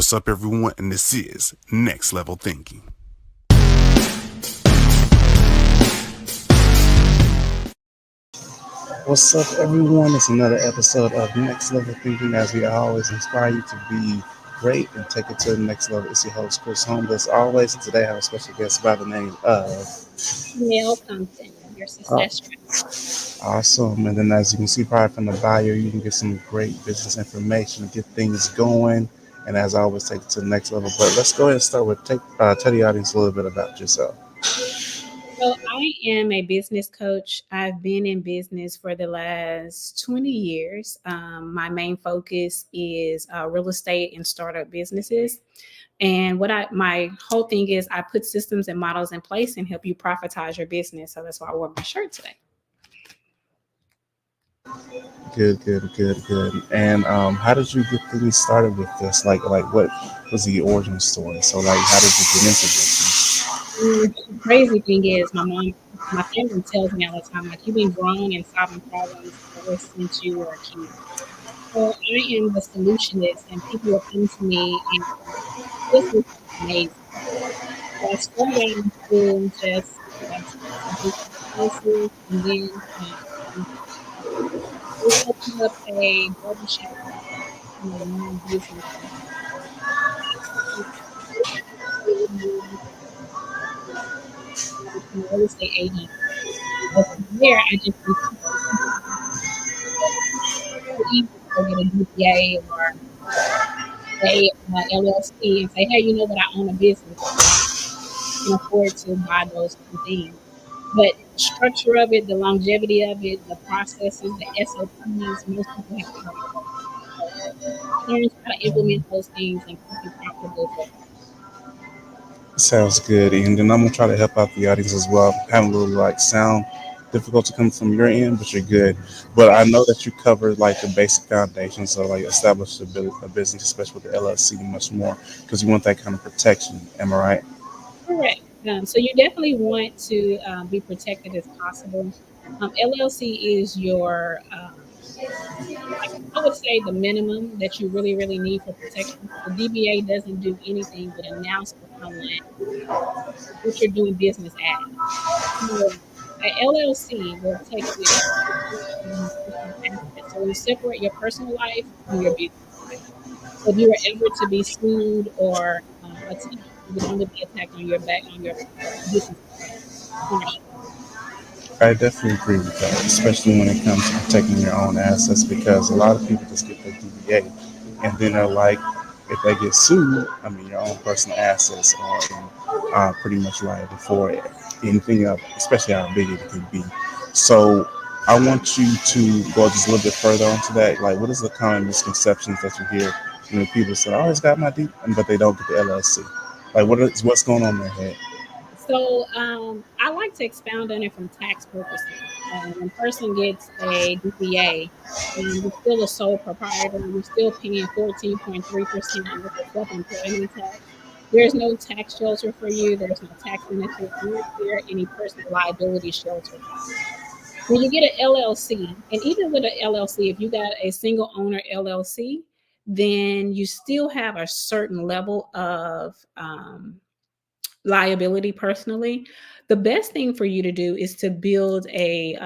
What's up, everyone? And this is Next Level Thinking. What's up, everyone? It's another episode of Next Level Thinking. As we always inspire you to be great and take it to the next level. It's your host, Chris Holmes. As always, and today I have a special guest by the name of Janelle Compton, your uh, success strategist. Awesome. And then, as you can see, probably from the bio, you can get some great business information, get things going. And as I always, take it to the next level. But let's go ahead and start with tell the audience a little bit about yourself. So, I am a business coach. I've been in business for the last 20 years. My main focus is real estate and startup businesses. And my whole thing is I put systems and models in place and help you profitize your business. So that's why I wore my shirt today. Good, good, good, good. And how did you get things started with this? Like what was the origin story? So, like, how did you get into this? The crazy thing is, my family tells me all the time, like, you've been growing and solving problems ever since you were a kid. So I am the solutionist, and people will come to me, and this is amazing. So I started out in school just to do classes, and then we opened up a barbershop, my own business. I became a real estate agent. So from there, I just so easy to go get a DBA or a LLC and say, hey, you know what, I own a business. I can afford to buy those two things. But the structure of it, the longevity of it, the processes, the SOPs, most people have already covered. So I learned how to implement those things and keep it profitable for Sounds good. And then I'm gonna try to help out the audience as well. Having a little like sound difficulty coming from your end, but you're good. But I know that you covered like the basic foundation, so like establish a business, especially with the LLC, much more because you want that kind of protection. Am I right? correct. So you definitely want to be protected as possible. LLC is your I would say the minimum that you really, really need for protection. The DBA doesn't do anything but announce to someone what you're doing business as. So, a LLC will take you in personal assets. So you separate your personal life from your business life. So if you were ever to be sued or attacked, it would only be attacked on your back on your business ownership. I definitely agree with that, especially when it comes to protecting your own assets, because a lot of people just get their DBA and then they're like, if they get sued, I mean, your own personal assets are pretty much liable for it. Anything up, especially how big it can be. So I want you to go just a little bit further onto that. Like, what is the common misconceptions that you hear when people say, "Oh, it's got my D," but they don't get the LLC? Like, what's going on in their head? So I like to expound on it from tax purposes. When a person gets a DBA, you're still a sole proprietor. You're still paying 14.3% local self-employment tax. There's no tax shelter for you. There's no tax benefit, nor is there any personal liability shelter. When you get an LLC, and even with an LLC, if you got a single owner LLC, then you still have a certain level of liability personally. The best thing for you to do is to build a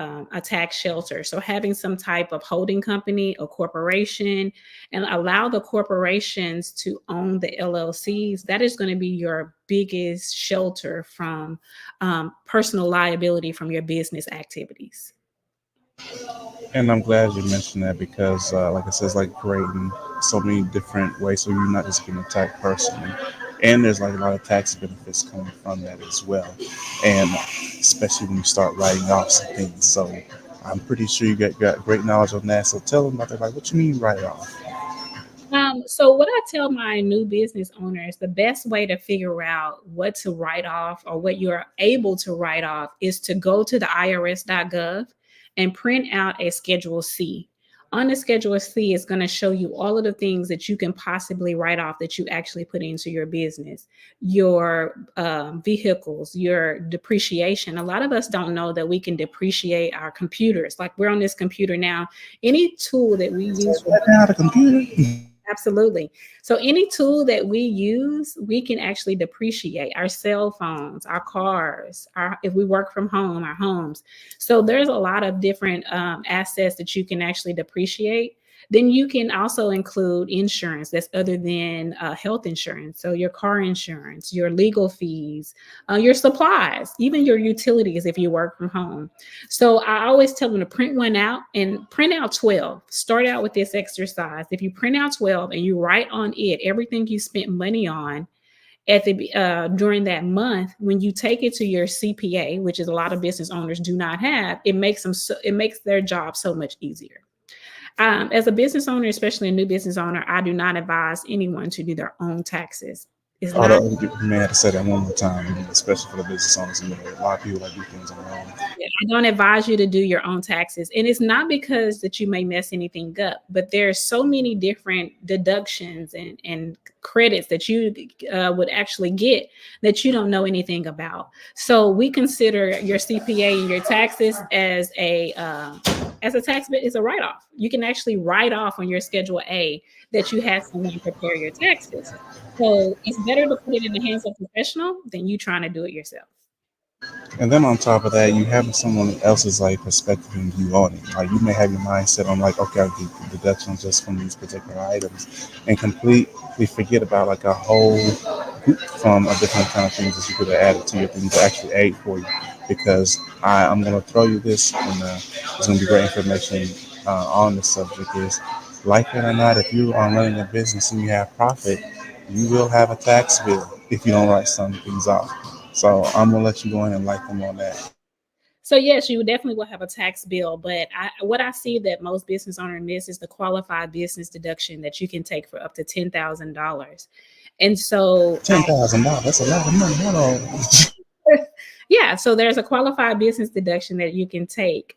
tax shelter. So having some type of holding company or corporation and allow the corporations to own the LLCs. That is going to be your biggest shelter from personal liability from your business activities. And I'm glad you mentioned that because, like I said, it's like creating so many different ways, so you're not just getting attacked personally. And there's like a lot of tax benefits coming from that as well, and especially when you start writing off some things. So I'm pretty sure you got great knowledge on that. So tell them about that. Like, what you mean write off? So what I tell my new business owners, the best way to figure out what to write off or what you're able to write off is to go to the irs.gov and print out a Schedule C. On the Schedule C is going to show you all of the things that you can possibly write off that you actually put into your business, your vehicles, your depreciation. A lot of us don't know that we can depreciate our computers. Like we're on this computer now. Any tool that we use for Right now, the computer. Absolutely. So any tool that we use, we can actually depreciate our cell phones, our cars, our if we work from home, our homes. So there's a lot of different assets that you can actually depreciate. Then you can also include insurance that's other than health insurance. So your car insurance, your legal fees, your supplies, even your utilities if you work from home. So I always tell them to print one out and print out 12. Start out with this exercise. If you print out 12 and you write on it everything you spent money on at the during that month, when you take it to your CPA, which is a lot of business owners do not have, it makes their job so much easier. As a business owner, especially a new business owner, I do not advise anyone to do their own taxes. It's Hold not. on, you may have to say that one more time, again, especially for the business owners. You know, a lot of people that do things on their own. Yeah, I don't advise you to do your own taxes. And it's not because that you may mess anything up, but there's so many different deductions and credits that you would actually get that you don't know anything about. So we consider your CPA and your taxes as a tax bit is a write-off. You can actually write off on your Schedule A that you had someone prepare your taxes. So it's better to put it in the hands of a professional than you trying to do it yourself. And then on top of that, you having someone else's like perspective and view on it. Like you may have your mindset on like, okay, I'll get the deductions just from these particular items, and completely forget about like a whole group from a different kind of things that you could have added to your thing to actually aid for you. Because I'm going to throw you this, and it's going to be great information on the subject. Is like it or not, if you are running a business and you have profit, you will have a tax bill if you don't write some things off. So I'm gonna let you go in and like them on that. So yes, you definitely will have a tax bill, but what I see that most business owners miss is the qualified business deduction that you can take for up to $10,000. And so $10,000. That's a lot of money. Hold on. yeah, so there's a qualified business deduction that you can take.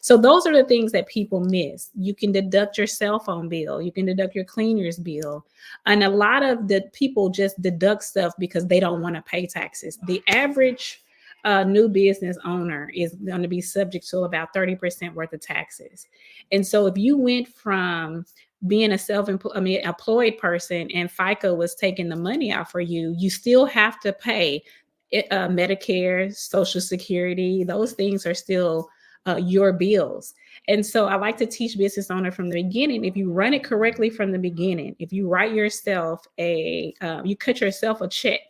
So those are the things that people miss. You can deduct your cell phone bill, you can deduct your cleaner's bill, and a lot of the people just deduct stuff because they don't want to pay taxes. The average new business owner is going to be subject to about 30% worth of taxes. And so if you went from being a employed person and FICA was taking the money out for you, you still have to pay Medicare, Social Security. Those things are still your bills. And so I like to teach business owner from the beginning. If you run it correctly from the beginning, if you write yourself you cut yourself a check,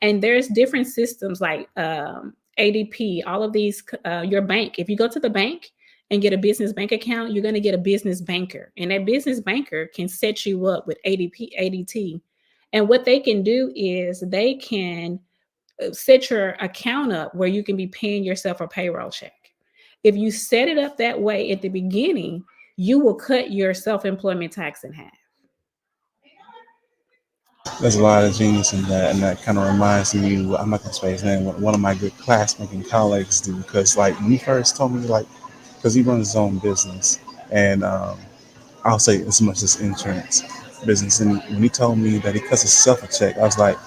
and there's different systems like ADP, all of these, your bank. If you go to the bank and get a business bank account, you're going to get a business banker, and that business banker can set you up with ADP, ADT. And what they can do is they can set your account up where you can be paying yourself a payroll check. If you set it up that way at the beginning, you will cut your self-employment tax in half. There's a lot of genius in that, and that kind of reminds me. I'm not gonna say his name. What one of my good classmates and colleagues do, because like when he first told me, like, because he runs his own business, and I'll say as much as insurance business, and when he told me that he cuts himself a check, I was like,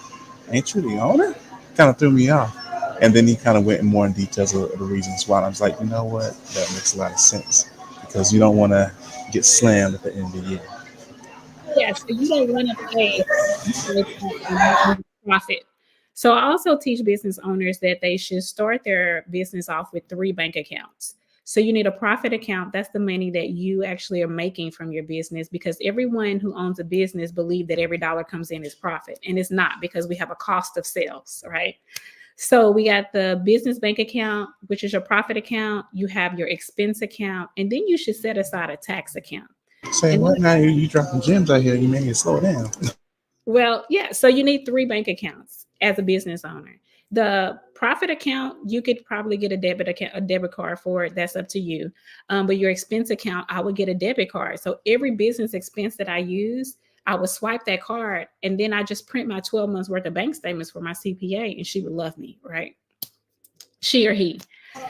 "Ain't you the owner?" Kind of threw me off. And then he kind of went more in details of the reasons why. And I was like, you know what? That makes a lot of sense because you don't want to get slammed at the end of the year. Yeah, so you don't want to pay profit. So I also teach business owners that they should start their business off with 3 bank accounts. So you need a profit account. That's the money that you actually are making from your business, because everyone who owns a business believe that every dollar comes in is profit, and it's not, because we have a cost of sales, right? So we got the business bank account, which is your profit account. You have your expense account, and then you should set aside a tax account. Say And what now? You dropping gems out here. You may need to slow down. well, yeah. So you need 3 bank accounts as a business owner. The profit account, you could probably get a debit account, a debit card for it. That's up to you. But your expense account, I would get a debit card. So every business expense that I use, I would swipe that card, and then I just print my 12 months worth of bank statements for my CPA, and she would love me, right? She or he.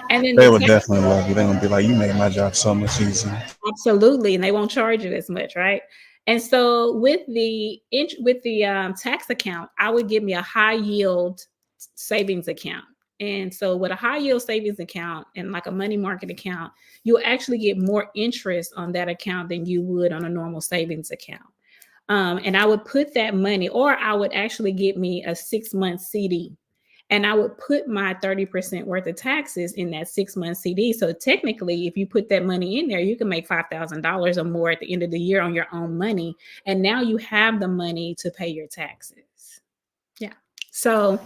And then They the would tax. definitely love you. They're gonna be like, you made my job so much easier. Absolutely, and they won't charge you as much, right? And so with the tax account, I would give me a high yield savings account. And so with a high yield savings account and like a money market account, you'll actually get more interest on that account than you would on a normal savings account. And I would put that money, or I would actually get me a 6 month CD, and I would put my 30% worth of taxes in that 6 month CD. So technically, if you put that money in there, you can make $5,000 or more at the end of the year on your own money. And now you have the money to pay your taxes. Yeah. So,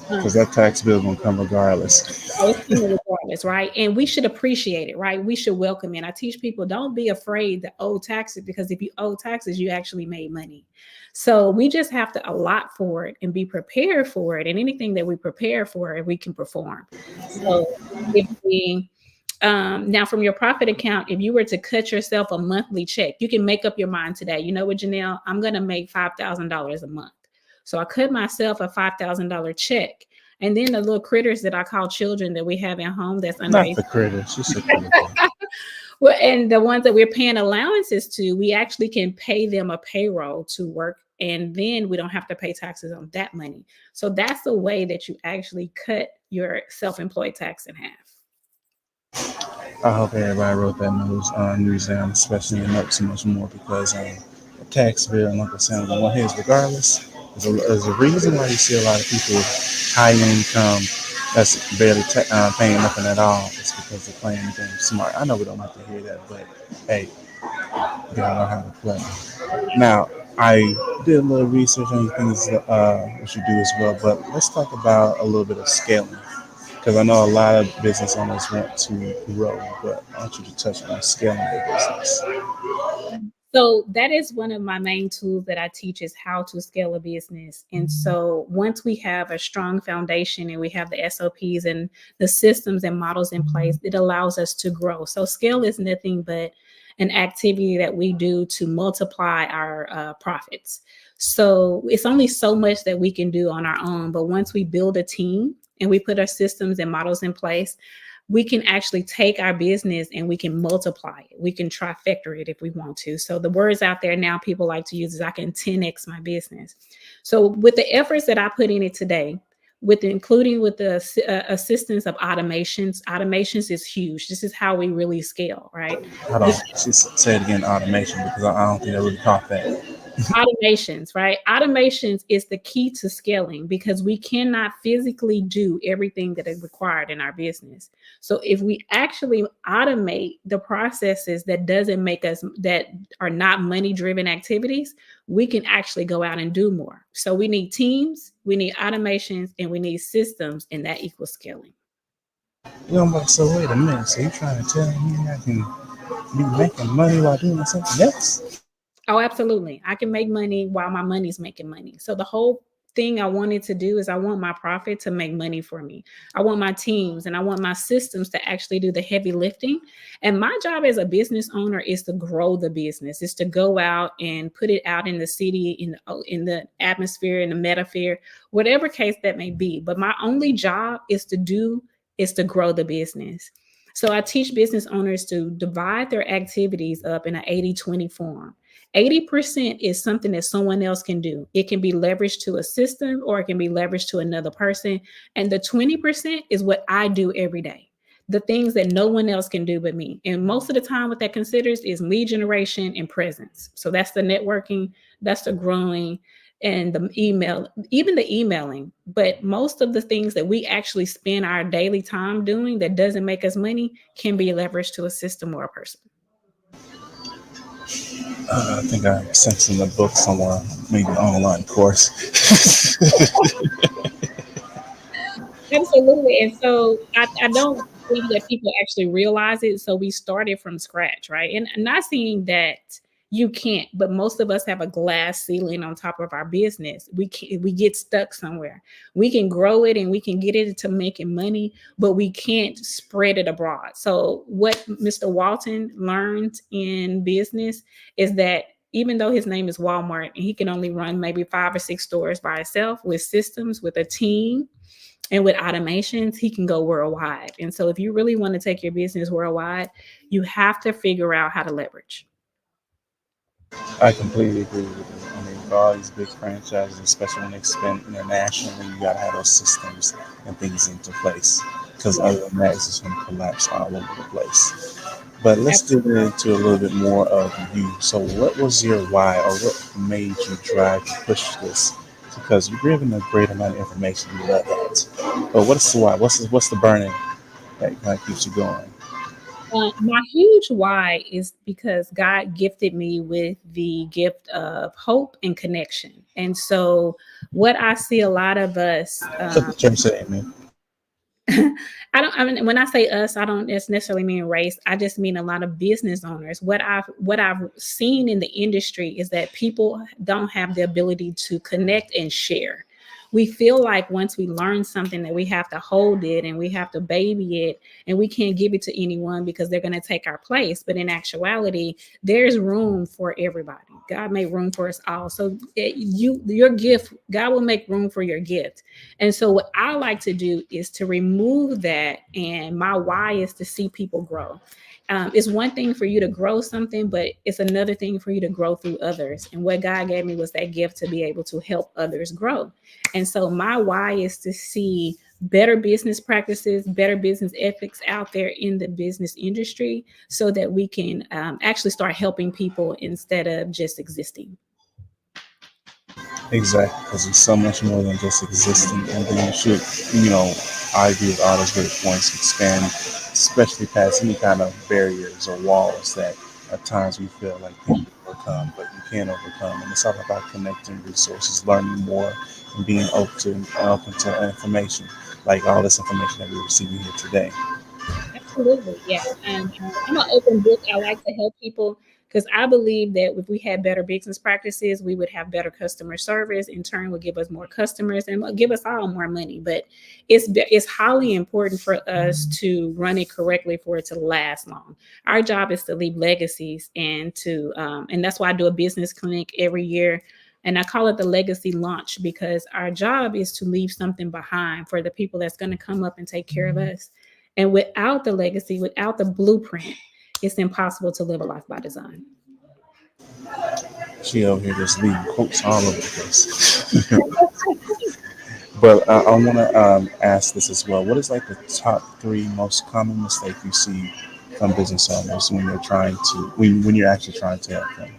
Because that tax bill gonna come regardless. oh, it's coming regardless, right? And we should appreciate it, right? We should welcome it. I teach people, don't be afraid to owe taxes, because if you owe taxes, you actually made money. So we just have to allot for it and be prepared for it. And anything that we prepare for, we can perform. So if we now from your profit account, if you were to cut yourself a monthly check, you can make up your mind today. You know what, Janelle? I'm going to make $5,000 a month. So I cut myself a $5,000 check. And then the little critters that I call children that we have at home that's under Not age. the critters. She said critters. Well, and the ones that we're paying allowances to, we actually can pay them a payroll to work. And then we don't have to pay taxes on that money. So that's the way that you actually cut your self employed tax in half. I hope everybody wrote that news down, especially in notes so much more because the tax bill and Uncle Sam on one hands regardless. There's a reason why you see a lot of people high income that's barely paying nothing at all. It's because they're playing the game smart. I know we don't like to hear that, but hey, you gotta know how to play. Now, I did a little research on things what you do as well, but let's talk about a little bit of scaling because I know a lot of business owners want to grow, but I want you to touch on scaling your business. So that is one of my main tools that I teach, is how to scale a business. And so once we have a strong foundation and we have the SOPs and the systems and models in place, it allows us to grow. So scale is nothing but an activity that we do to multiply our profits. So it's only so much that we can do on our own. But once we build a team and we put our systems and models in place, we can actually take our business and we can multiply it. We can trifecta it if we want to. So the words out there now people like to use is I can 10x my business. So with the efforts that I put in it today, with including with the assistance of automations is huge. This is how we really scale, right? Hold on, say it again, automation, because I don't think I really caught that. Automations, right? Automations is the key to scaling because we cannot physically do everything that is required in our business. So if we actually automate the processes that doesn't make us, that are not money driven activities, we can actually go out and do more. So we need teams, we need automations, and we need systems, and that equals scaling. You know, but so wait a minute. So you trying to tell me I can be making money while doing something else? Oh, absolutely. I can make money while my money's making money. So the whole thing I wanted to do is I want my profit to make money for me. I want my teams and I want my systems to actually do the heavy lifting. And my job as a business owner is to grow the business, is to go out and put it out in the city, in the atmosphere, in the metasphere, whatever case that may be. But my only job is to grow the business. So I teach business owners to divide their activities up in an 80-20 form. 80% is something that someone else can do. It can be leveraged to a system or it can be leveraged to another person. And the 20% is what I do every day. The things that no one else can do but me. And most of the time, what that considers is lead generation and presence. So that's the networking, that's the growing, and the email, even the emailing. But most of the things that we actually spend our daily time doing that doesn't make us money can be leveraged to a system or a person. I think I sent in the book somewhere, maybe an online course. Absolutely. And so I don't think that people actually realize it. So we started from scratch, right? And I'm not saying that you can't, but most of us have a glass ceiling on top of our business. We get stuck somewhere. We can grow it and we can get it to making money, but we can't spread it abroad. So what Mr. Walton learned in business is that even though his name is Walmart and he can only run maybe 5 or 6 stores by himself, with systems, with a team, and with automations, he can go worldwide. And so if you really want to take your business worldwide, you have to figure out how to leverage. I completely agree with you. I mean, for all these big franchises, especially when they expand internationally, you gotta have those systems and things into place. Because Yeah. other than that, it's just gonna collapse all over the place. But let's dig Absolutely. into a little bit more of you. So, what was your why, or what made you drive to push this? Because you're giving a great amount of information. You love that. But what's the why? What's the burning that kind of keeps you going? My huge why is because God gifted me with the gift of hope and connection. And so, what I see a lot of us, Let the church say amen. I mean, when I say us, I don't necessarily mean race. I just mean a lot of business owners. What I've seen in the industry is that people don't have the ability to connect and share. We feel like once we learn something that we have to hold it and we have to baby it and we can't give it to anyone because they're going to take our place. But in actuality, there's room for everybody. God made room for us all. So your gift, God will make room for your gift. And so, what I like to do is to remove that. And my why is to see people grow. It's one thing for you to grow something, but it's another thing for you to grow through others. And what God gave me was that gift to be able to help others grow. And so, my why is to see better business practices, better business ethics out there in the business industry so that we can actually start helping people instead of just existing. Exactly, because it's so much more than just existing, and then you should, you know, I agree with all those great points. Expand, especially past any kind of barriers or walls that at times we feel like people overcome, but you can overcome. And it's all about connecting resources, learning more, and being open to information, like all this information that we're receiving here today. Absolutely, yeah. And I'm an open book. I like to help people because I believe that if we had better business practices, we would have better customer service. In turn, would give us more customers and give us all more money. But it's highly important for us to run it correctly for it to last long. Our job is to leave legacies and that's why I do a business clinic every year. And I call it the legacy launch because our job is to leave something behind for the people that's going to come up and take care of us. And without the legacy, without the blueprint, it's impossible to live a life by design. She over here just leaving quotes all over the place. But I want to ask this as well. What is like the top three most common mistake you see from business owners when you're when you're actually trying to help them?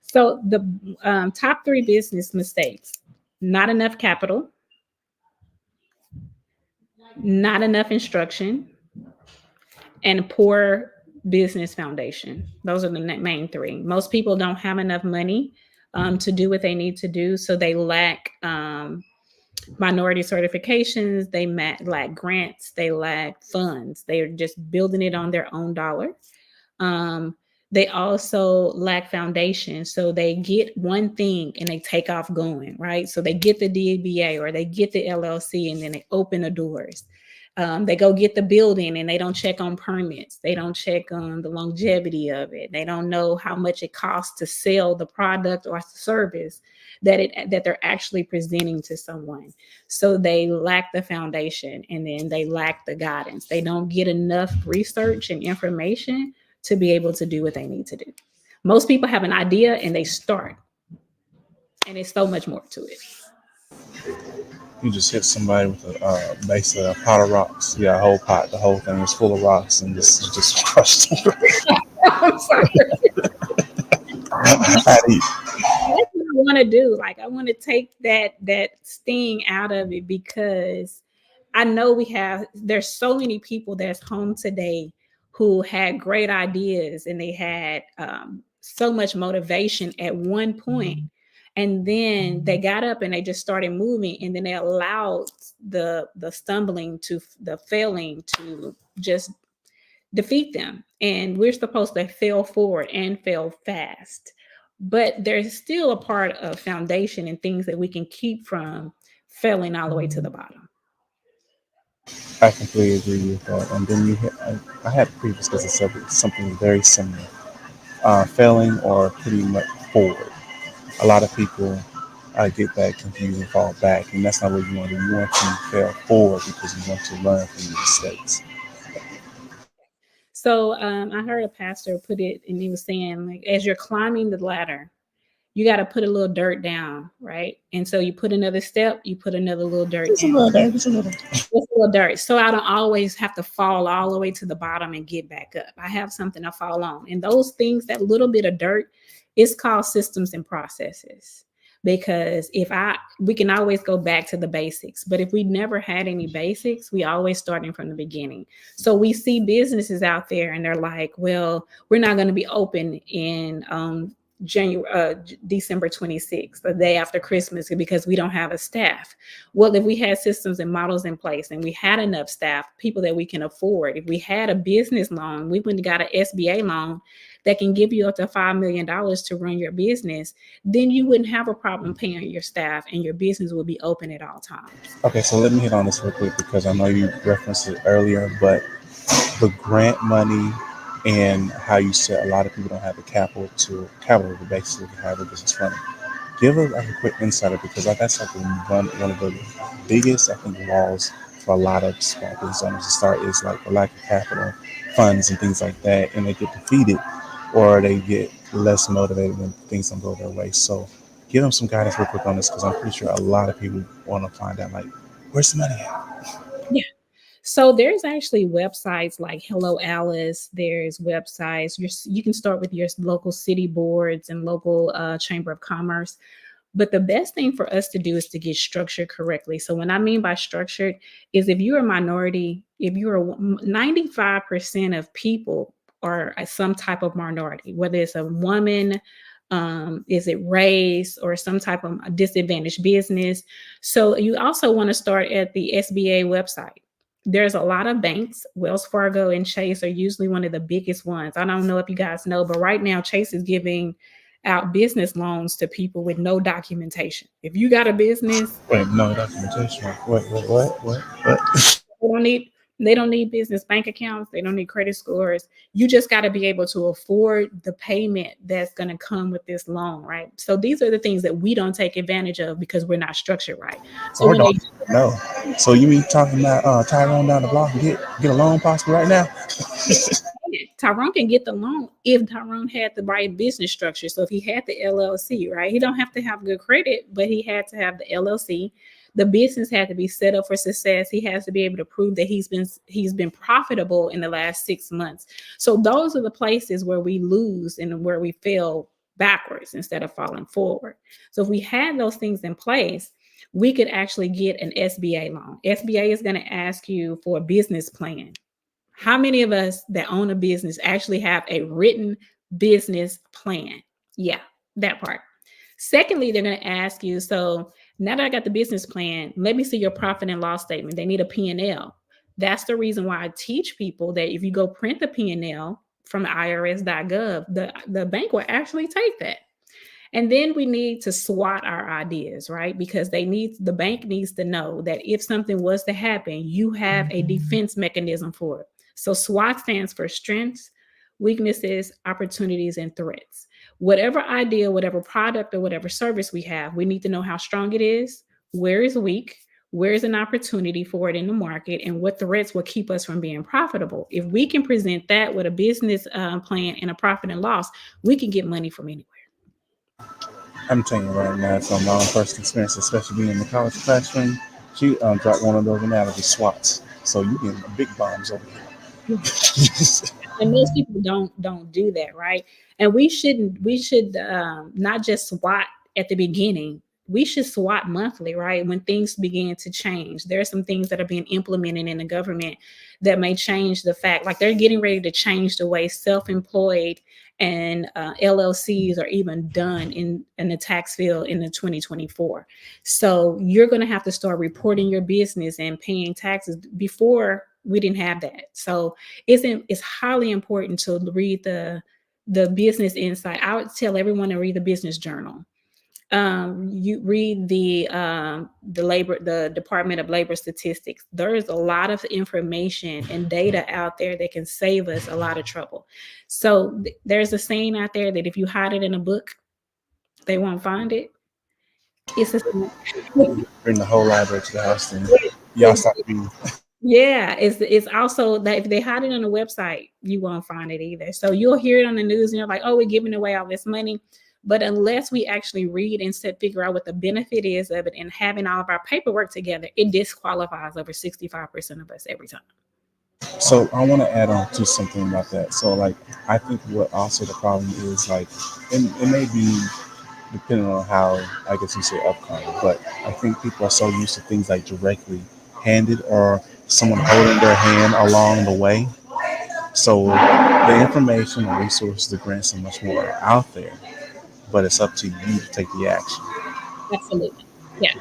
So the top three business mistakes: not enough capital, not enough instruction, and a poor business foundation. Those are the main three. Most people don't have enough money to do what they need to do, so they lack minority certifications, they lack grants, they lack funds. They are just building it on their own dollar. Um, they also lack foundation. So they get one thing and they take off going, right? So they get the DBA or they get the LLC and then they open the doors. They go get the building and they don't check on permits. They don't check on the longevity of it. They don't know how much it costs to sell the product or the service that they're actually presenting to someone. So they lack the foundation and then they lack the guidance. They don't get enough research and information to be able to do what they need to do. Most people have an idea and they start, and there's so much more to it. You just hit somebody with basically a pot of rocks. Yeah, a whole pot. The whole thing is full of rocks, and just crushed them. I'm sorry. I eat. That's what I want to do. Like I want to take that sting out of it because I know there's so many people that's home today who had great ideas and they had so much motivation at one point, and then they got up and they just started moving, and then they allowed the stumbling to the failing to just defeat them. And we're supposed to fail forward and fail fast. But there's still a part of foundation and things that we can keep from failing all the way to the bottom. I completely agree with that. And then I had a previous business subject, something very similar, failing or pretty much forward. A lot of people get that confused and fall back, and that's not what you want to do. You want to fail forward because you want to learn from your mistakes. So I heard a pastor put it, and he was saying, like, as you're climbing the ladder, you got to put a little dirt down, right? And so you put another step, you put another little dirt Just a down. little, there, just a little. Well, dirt. So I don't always have to fall all the way to the bottom and get back up. I have something to fall on. And those things, that little bit of dirt, is called systems and processes. Because we can always go back to the basics, but if we never had any basics, we always starting from the beginning. So we see businesses out there and they're like, well, we're not going to be open in December 26th, the day after Christmas, because we don't have a staff. Well, if we had systems and models in place and we had enough staff, people that we can afford, if we had a business loan, we went and got an SBA loan that can give you up to $5 million to run your business, then you wouldn't have a problem paying your staff and your business would be open at all times. Okay, so let me hit on this real quick because I know you referenced it earlier, but the grant money and how you said a lot of people don't have the capital to basically have a business running. Give us like a quick insider because like that's like one of the biggest I think walls for a lot of small business owners to start is like the lack of capital, funds and things like that, and they get defeated or they get less motivated when things don't go their way. So give them some guidance real quick on this because I'm pretty sure a lot of people want to find out like where's the money at. Yeah. So there's actually websites like Hello Alice. There's websites. You can start with your local city boards and local chamber of commerce. But the best thing for us to do is to get structured correctly. So what I mean by structured is if you're a minority, if you're 95% of people are some type of minority, whether it's a woman, is it race or some type of disadvantaged business. So you also want to start at the SBA website. There's a lot of banks. Wells Fargo and Chase are usually one of the biggest ones. I don't know if you guys know, but right now Chase is giving out business loans to people with no documentation. If you got a business, Wait, no documentation. What? they don't need they don't need business bank accounts, they don't need credit scores. You just got to be able to afford the payment that's going to come with this loan, right? So these are the things that we don't take advantage of because we're not structured right. So Or when don't they even know. So you mean talking about Tyrone down the block and get a loan possible right now? Tyrone can get the loan if Tyrone had the right business structure. So if he had the LLC, right, he don't have to have good credit, but he had to have the LLC. The business had to be set up for success. He has to be able to prove that he's been profitable in the last 6 months. So those are the places where we lose and where we fail backwards instead of falling forward. So if we had those things in place, we could actually get an SBA loan. SBA is going to ask you for a business plan. How many of us that own a business actually have a written business plan? Yeah, that part. Secondly, they're going to ask you, so now that I got the business plan, let me see your profit and loss statement. They need a P&L. That's the reason why I teach people that if you go print the P&L from irs.gov, the bank will actually take that. And then we need to SWOT our ideas, right? Because the bank needs to know that if something was to happen, you have a defense mechanism for it. So SWOT stands for strengths, weaknesses, opportunities, and threats. Whatever idea, whatever product, or whatever service we have, we need to know how strong it is, where is weak, where is an opportunity for it in the market, and what threats will keep us from being profitable. If we can present that with a business plan and a profit and loss, we can get money from anywhere. I'm telling you right now, from my own personal experience, especially being in the college classroom, she dropped one of those analogy SWATs. So you getting big bombs over here. And most people don't do that, right? And we should not just SWAT at the beginning. We should SWAT monthly, right? When things begin to change, there are some things that are being implemented in the government that may change the fact, like they're getting ready to change the way self-employed and LLCs are even done in the tax field in the 2024. So you're going to have to start reporting your business and paying taxes. Before, we didn't have that. So it's highly important to read the business insight. I would tell everyone to read the business journal. You read the Department of Labor statistics. There is a lot of information and data out there that can save us a lot of trouble. So there's a saying out there that if you hide it in a book, they won't find it. It's a Bring the whole library to the house, then y'all stop being. Yeah, it's also that if they hide it on the website, you won't find it either. So you'll hear it on the news and you're like, oh, we're giving away all this money. But unless we actually read and figure out what the benefit is of it and having all of our paperwork together, it disqualifies over 65% of us every time. So I want to add on to something about that. So like I think what also the problem is like, and it may be depending on how I guess you say upcoming, but I think people are so used to things like directly handed or someone holding their hand along the way. So the information, the resources, the grants, and much more are out there, but it's up to you to take the action. Absolutely. Yeah.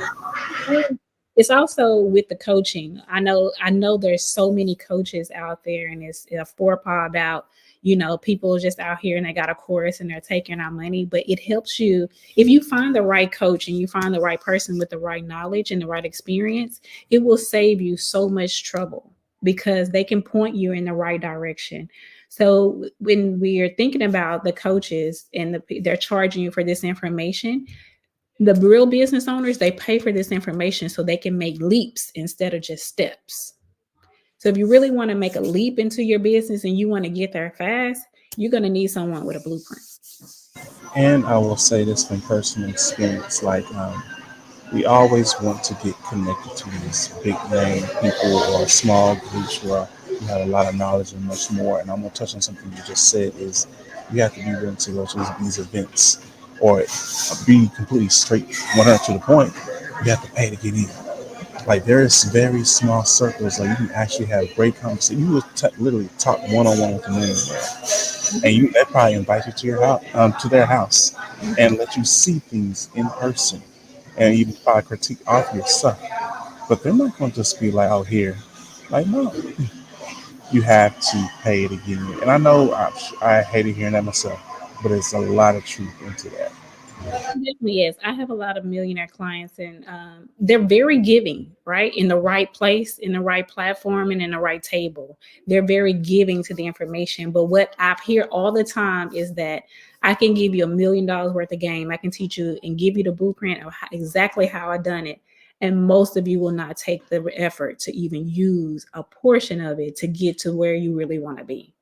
And it's also with the coaching. I know there's so many coaches out there, and it's a forepaw about, people just out here and they got a course and they're taking our money. But it helps you if you find the right coach and you find the right person with the right knowledge and the right experience, it will save you so much trouble because they can point you in the right direction. So when we are thinking about the coaches and they're charging you for this information, the real business owners, they pay for this information so they can make leaps instead of just steps. So if you really want to make a leap into your business and you want to get there fast, you're going to need someone with a blueprint. And I will say this from personal experience, like we always want to get connected to these big name people or small groups where you have a lot of knowledge and much more. And I'm gonna touch on something you just said is you have to be willing to go to these events or be completely straight 100 to the point. You have to pay to get in. Like there is very small circles. Like you can actually have great conversation. You will literally talk one on one with the millionaire, and you they probably invite you to your house, to their house, and let you see things in person, and even probably critique off your stuff. But they're not going to just be like, "Oh, here," like no, you have to pay to get in. And I know I hated hearing that myself, but it's a lot of truth into that. Definitely is. I have a lot of millionaire clients, and they're very giving, right? In the right place, in the right platform, and in the right table. They're very giving to the information. But what I hear all the time is that I can give you $1 million worth of game. I can teach you and give you the blueprint of exactly how I done it. And most of you will not take the effort to even use a portion of it to get to where you really want to be.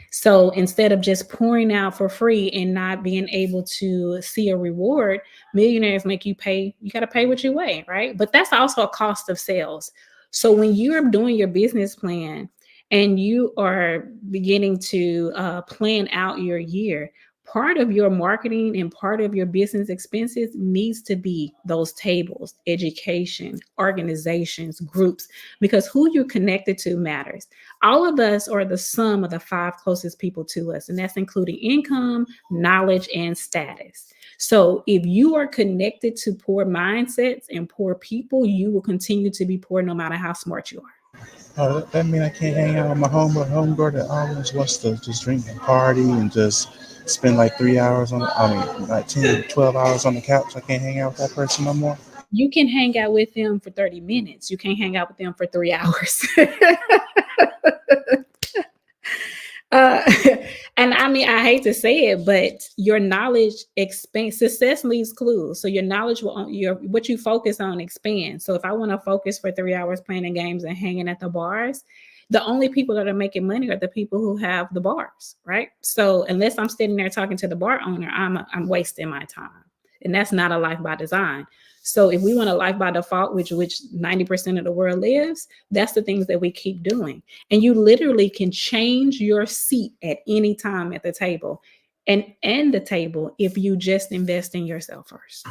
So instead of just pouring out for free and not being able to see a reward, millionaires make you pay. You got to pay what you weigh, right? But that's also a cost of sales. So when you're doing your business plan and you are beginning to plan out your year, part of your marketing and part of your business expenses needs to be those tables, education, organizations, groups, because who you're connected to matters. All of us are the sum of the five closest people to us, and that's including income, knowledge, and status. So if you are connected to poor mindsets and poor people, you will continue to be poor no matter how smart you are. Oh, that mean I can't hang out with my homegirl that always wants to just drink and party and just spend like 3 hours on, I mean, like 10, 12 hours on the couch. I can't hang out with that person no more. You can hang out with them for 30 minutes. You can't hang out with them for 3 hours. Uh, and I mean, I hate to say it, but your knowledge expands. Success leaves clues. So your knowledge will, your what you focus on expands. So if I want to focus for 3 hours playing games and hanging at the bars, the only people that are making money are the people who have the bars, right? So unless I'm sitting there talking to the bar owner, I'm wasting my time, and that's not a life by design. So if we want a life by default, which 90% of the world lives, that's the things that we keep doing. And you literally can change your seat at any time at the table and end the table if you just invest in yourself first.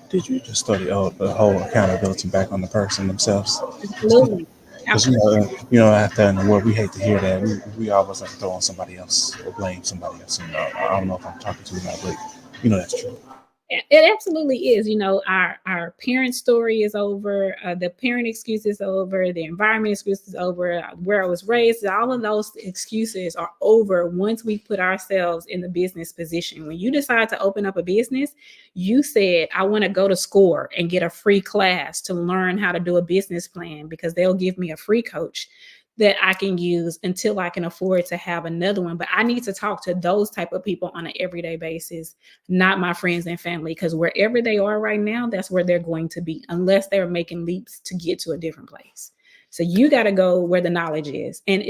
Did you just study the whole accountability back on the person themselves? Absolutely. Because out there in the world, we hate to hear that. We always like to throw on somebody else or blame somebody else. And I don't know if I'm talking to you or not, but that's true. It absolutely is. Our parent story is over. The parent excuse is over. The environment excuse is over. Where I was raised, all of those excuses are over once we put ourselves in the business position. When you decide to open up a business, you said, I want to go to SCORE and get a free class to learn how to do a business plan because they'll give me a free coach that I can use until I can afford to have another one. But I need to talk to those type of people on an everyday basis, not my friends and family, because wherever they are right now, that's where they're going to be, unless they're making leaps to get to a different place. So you got to go where the knowledge is. And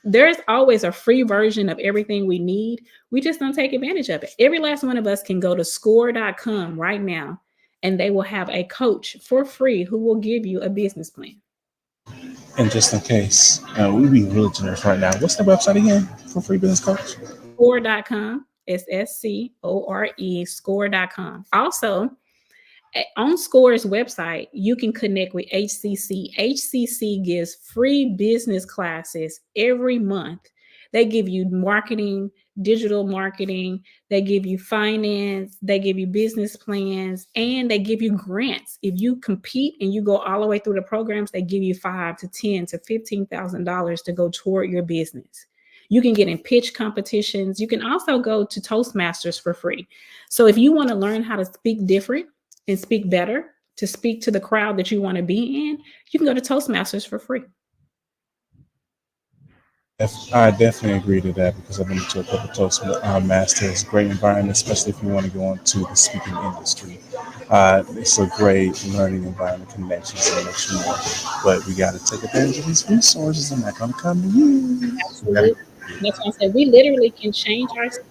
There's always a free version of everything we need. We just don't take advantage of it. Every last one of us can go to score.com right now and they will have a coach for free who will give you a business plan. And just in case, we be really generous right now. What's the website again for free business coach? Score.com. It's SCORE, score.com. Also, on Score's website, you can connect with HCC. HCC gives free business classes every month. They give you marketing, digital marketing, they give you finance, they give you business plans, and they give you grants. If you compete and you go all the way through the programs, they give you five to ten to $15,000 to go toward your business. You can get in pitch competitions. You can also go to Toastmasters for free. So if you want to learn how to speak different and speak better, to speak to the crowd that you want to be in, you can go to Toastmasters for free. I definitely agree to that because I've been to a couple of Toastmasters. Great environment, especially if you want to go into the speaking industry. It's a great learning environment, connections, and much more. But we got to take advantage of these resources. I'm not going to come to you. We gotta- Absolutely. That's why I said we literally can change our state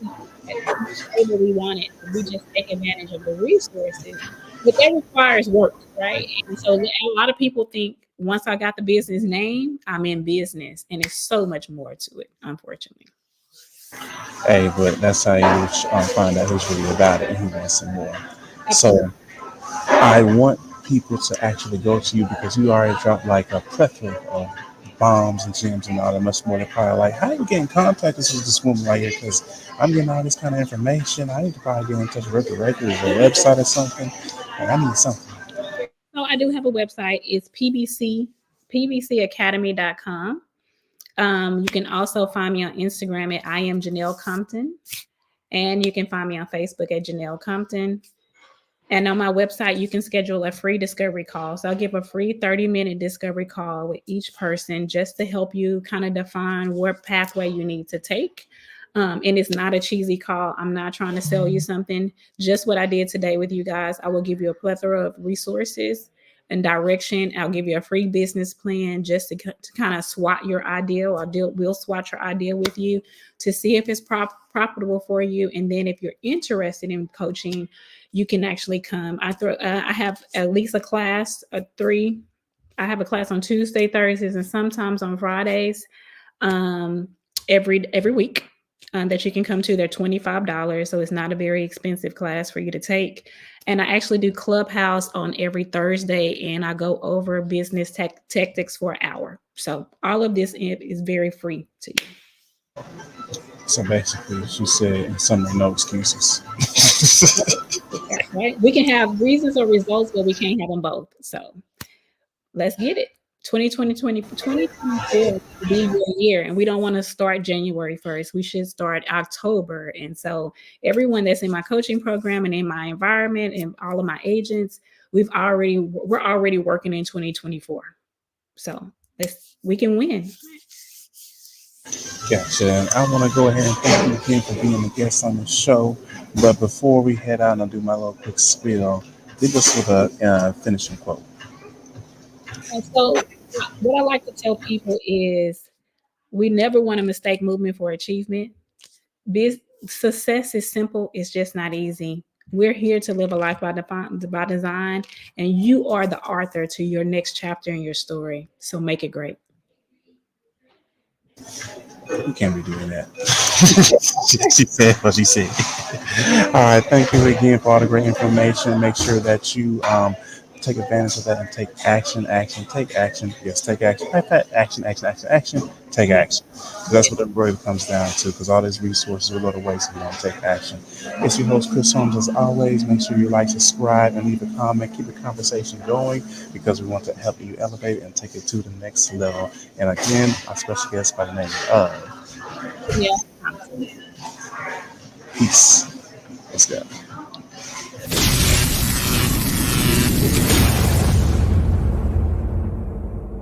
any way that we want it. If we just take advantage of the resources. But that requires work, right? And so a lot of people think once I got the business name, I'm in business. And it's so much more to it, unfortunately. Hey, but that's how you find out who's really about it and who wants some more. Absolutely. So I want people to actually go to you because you already dropped like a plethora of bombs and gems and all that much more. They're probably like, how do you get in contact with this woman right here? Because I'm getting all this kind of information. I need to probably get in touch with her directly or a website or something. And I need something. So I do have a website. It's pbcacademy.com. You can also find me on Instagram at I am Janelle Compton. And you can find me on Facebook at Janelle Compton. And on my website, you can schedule a free discovery call. So I'll give a free 30-minute discovery call with each person just to help you kind of define what pathway you need to take. And it's not a cheesy call. I'm not trying to sell you something. Just what I did today with you guys. I will give you a plethora of resources and direction. I'll give you a free business plan just to kind of swat your idea, or we'll swat your idea with you to see if it's profitable for you. And then if you're interested in coaching, you can actually come. I have at least a class, three. I have a class on Tuesday, Thursdays, and sometimes on Fridays, um, every week. That you can come to. They're $25, so it's not a very expensive class for you to take. And I actually do Clubhouse on every Thursday, and I go over business tactics for an hour. So all of this is very free to you. So basically, she said, in summary, no excuses. Right? We can have reasons or results, but we can't have them both. So let's get it. 2024 will be your year, and we don't want to start January 1st. We should start October. And so everyone that's in my coaching program and in my environment and all of my agents, we're already working in 2024. So we can win. Gotcha. And I want to go ahead and thank you again for being a guest on the show. But before we head out and do my little quick spiel, leave us with a finishing quote. And so what I like to tell people is we never want to mistake movement for achievement. Success is simple, it's just not easy. We're here to live a life by design, and you are the author to your next chapter in your story. So make it great. You can't be doing that. She said what she said. All right. Thank you again for all the great information. Make sure that you take advantage of that and take action, action, take action. Yes, take action. Action, action, action, action. Take action. That's what it really comes down to because all these resources will go to waste if you don't take action. It's your host, Chris Holmes, as always. Make sure you like, subscribe, and leave a comment. Keep the conversation going because we want to help you elevate and take it to the next level. And again, our special guest by the name of Yeah. Peace. Let's go.